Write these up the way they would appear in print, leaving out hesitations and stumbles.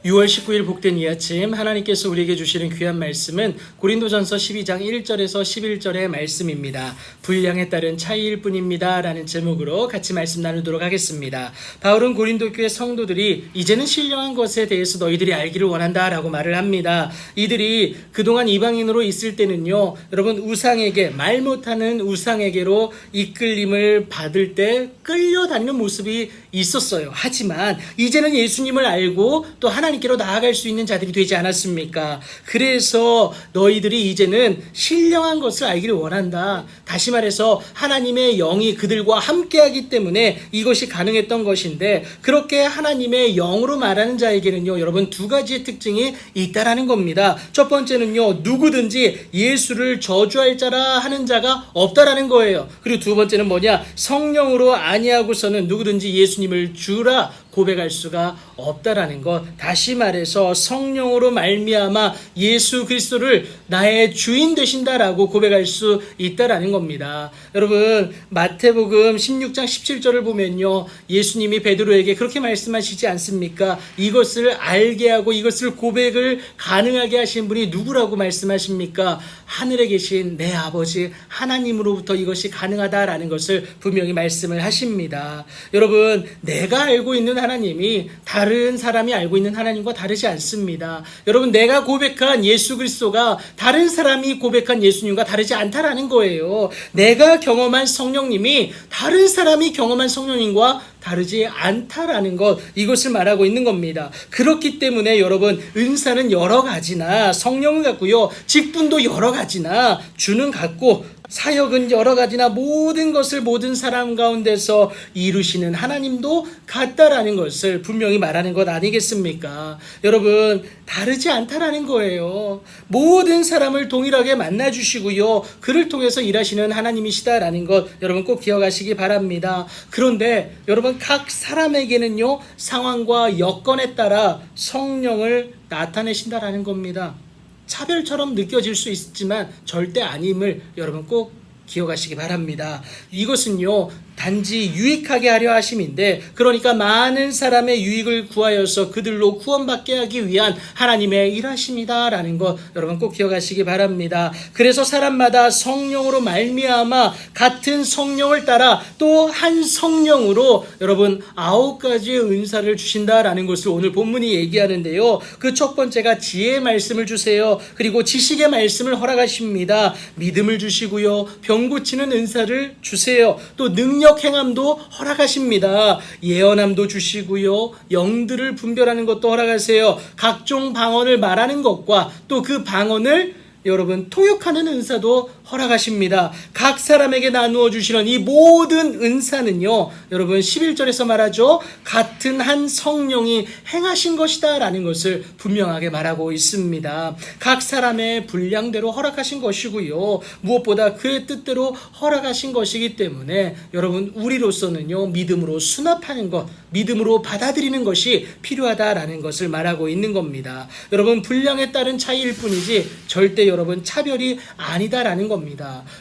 6월 19일 복된 이 아침 하나님께서 우리에게 주시는 귀한 말씀은 고린도전서 12장 1절에서 11절의 말씀입니다. 분량에 따른 차이일 뿐입니다 라는 제목으로 같이 말씀 나누도록 하겠습니다. 바울은 고린도 교회 성도들이 이제는 신령한 것에 대해서 너희들이 알기를 원한다 라고 말을 합니다. 이들이 그동안 이방인으로 있을 때는요, 여러분 우상에게, 말 못하는 우상에게로 이끌림을 받을 때 끌려다니는 모습이 있었어요. 하지만 이제는 예수님을 알고 또 하나님께로 나아갈 수 있는 자들이 되지 않았습니까? 그래서 너희들이 이제는 신령한 것을 알기를 원한다. 다시 말해서 하나님의 영이 그들과 함께하기 때문에 이것이 가능했던 것인데, 그렇게 하나님의 영으로 말하는 자에게는요, 여러분 두 가지의 특징이 있다라는 겁니다. 첫 번째는요, 누구든지 예수를 저주할 자라 하는 자가 없다라는 거예요. 그리고 두 번째는 뭐냐? 성령으로 아니하고서는 누구든지 예수님을 주라 고백할 수가 없다라는 것. 다시 말해서 성령으로 말미암아 예수 그리스도를 나의 주인 되신다라고 고백할 수 있다라는 겁니다. 여러분 마태복음 16장 17절을 보면요, 예수님이 베드로에게 그렇게 말씀하시지 않습니까? 이것을 알게 하고 이것을 고백을 가능하게 하신 분이 누구라고 말씀하십니까? 하늘에 계신 내 아버지 하나님으로부터 이것이 가능하다라는 것을 분명히 말씀을 하십니다. 여러분 내가 알고 있는 하나님이 다른 사람이 알고 있는 하나님과 다르지 않습니다. 여러분 내가 고백한 예수 그리스도가 다른 사람이 고백한 예수님과 다르지 않다라는 거예요. 내가 경험한 성령님이 다른 사람이 경험한 성령님과 다르지 않다라는 것, 이것을 말하고 있는 겁니다. 그렇기 때문에 여러분 은사는 여러 가지나 성령은 같고요, 직분도 여러 가지나 주는 같고 사역은 여러 가지나 모든 것을 모든 사람 가운데서 이루시는 하나님도 같다라는 것을 분명히 말하는 것 아니겠습니까? 여러분 다르지 않다라는 거예요. 모든 사람을 동일하게 만나주시고요, 그를 통해서 일하시는 하나님이시다라는 것 여러분 꼭 기억하시기 바랍니다. 그런데 여러분 각 사람에게는요, 상황과 여건에 따라 성령을 나타내신다라는 겁니다. 차별처럼 느껴질 수 있지만 절대 아님을 여러분 꼭 기억하시기 바랍니다. 이것은요 단지 유익하게 하려 하심인데, 그러니까 많은 사람의 유익을 구하여서 그들로 구원받게 하기 위한 하나님의 일하심이다라는 것 여러분 꼭 기억하시기 바랍니다. 그래서 사람마다 성령으로 말미암아 같은 성령을 따라 또 한 성령으로 여러분 9가지의 은사를 주신다라는 것을 오늘 본문이 얘기하는데요, 그 첫 번째가 지혜의 말씀을 주세요. 그리고 지식의 말씀을 허락하십니다. 믿음을 주시고요, 병 고치는 은사를 주세요. 또 능력 행함도 허락하십니다. 예언함도 주시고요, 영들을 분별하는 것도 허락하세요. 각종 방언을 말하는 것과 또 그 방언을 여러분 통역하는 은사도 허락하십니다. 각 사람에게 나누어 주시는 이 모든 은사는요, 여러분 11절에서 말하죠, 같은 한 성령이 행하신 것이다 라는 것을 분명하게 말하고 있습니다. 각 사람의 분량대로 허락하신 것이고요, 무엇보다 그의 뜻대로 허락하신 것이기 때문에 여러분 우리로서는요, 믿음으로 수납하는 것, 믿음으로 받아들이는 것이 필요하다라는 것을 말하고 있는 겁니다. 여러분 분량에 따른 차이일 뿐이지 절대 여러분 차별이 아니다라는 겁니다.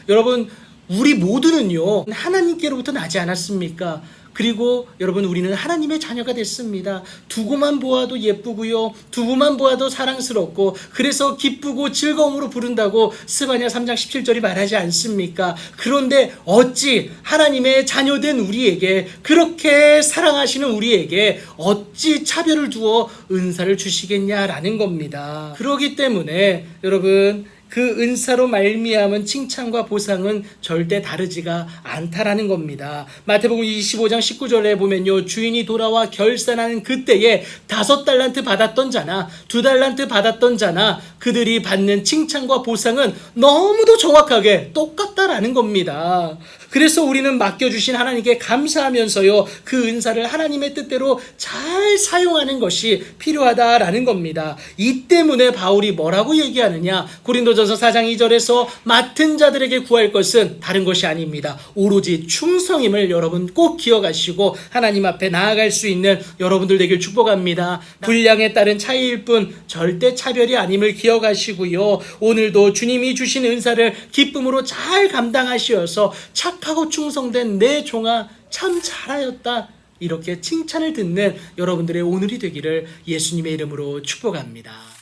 여러분 우리 모두는요 하나님께로부터 나지 않았습니까? 그리고 여러분 우리는 하나님의 자녀가 됐습니다. 두고만 보아도 예쁘고요, 두고만 보아도 사랑스럽고 그래서 기쁘고 즐거움으로 부른다고 스바냐 3장 17절이 말하지 않습니까? 그런데 어찌 하나님의 자녀된 우리에게, 그렇게 사랑하시는 우리에게 어찌 차별을 두어 은사를 주시겠냐라는 겁니다. 그렇기 때문에 여러분 그 은사로 말미암은 칭찬과 보상은 절대 다르지가 않다라는 겁니다. 마태복음 25장 19절에 보면요, 주인이 돌아와 결산하는 그때에 5달란트 받았던 자나 2달란트 받았던 자나 그들이 받는 칭찬과 보상은 너무도 정확하게 똑같다라는 겁니다. 그래서 우리는 맡겨주신 하나님께 감사하면서요, 그 은사를 하나님의 뜻대로 잘 사용하는 것이 필요하다라는 겁니다. 이 때문에 바울이 뭐라고 얘기하느냐? 고린도전서 4장 2절에서 맡은 자들에게 구할 것은 다른 것이 아닙니다. 오로지 충성임을 여러분 꼭 기억하시고 하나님 앞에 나아갈 수 있는 여러분들 되길 축복합니다. 분량에 따른 차이일 뿐 절대 차별이 아님을 기억하시고요, 오늘도 주님이 주신 은사를 기쁨으로 잘 감당하시어서 착하고 충성된 내 종아 참 잘하였다, 이렇게 칭찬을 듣는 여러분들의 오늘이 되기를 예수님의 이름으로 축복합니다.